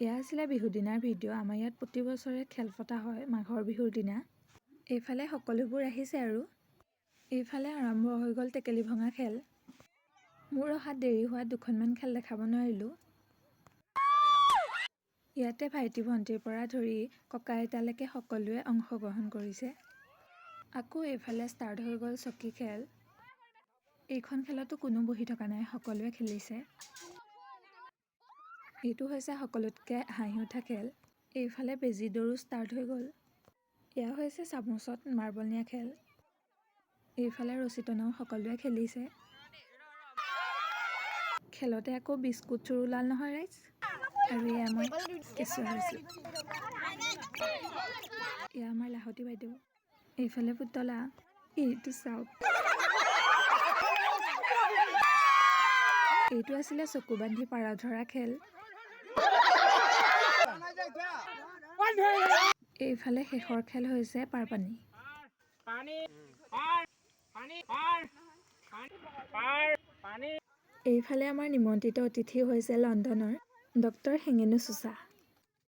এয়া আছিলে বিহু দিনাৰ ভিডিঅ'। আমাৰ ইয়াত প্ৰতি বছৰে খেল পতা হয় মাঘৰ বিহুৰ দিনা। এইফালে সকলোবোৰ আহিছে আৰু এইফালে আৰম্ভ হৈ গ'ল টেকেলি ভঙা খেল। মোৰ অহাত দেৰি হোৱাত দুখনমান খেল দেখাব নোৱাৰিলোঁ। ইয়াতে ভাইটি ভণ্টিৰ পৰা ধৰি ককা আইতালৈকে সকলোৱে অংশগ্ৰহণ কৰিছে। আকৌ এইফালে ষ্টাৰ্ট হৈ গ'ল চকী খেল। এইখন খেলতো কোনো বহি থকা নাই, সকলোৱে খেলিছে। এইটো হৈছে সকলোতকৈ হাঁহি উঠা খেল। এইফালে বেজী দৌৰো ষ্টাৰ্ট হৈ গ'ল। এয়া হৈছে চামুচত মাৰ্বল নিয়া খেল। এইফালে ৰছী টনাও সকলোৱে খেলিছে। খেলতে আকৌ বিস্কুট চোৰ ওলাল নহয় ৰাইজ। আৰু এয়া মই কেঁচুৱা হৈছোঁ। এয়া আমাৰ লাহতি বাইদেউ। এইফালে পুতলা। এইটো চাওক। এইটো আছিলে চকু বান্ধি পাৰ ধৰা খেল। এইফালে শেষৰ খেল হৈছে পাৰপানী। এইফালে আমাৰ নিমন্ত্ৰিত অতিথি হৈছে লণ্ডনৰ ডক্টৰ হেঙেনু চুচা।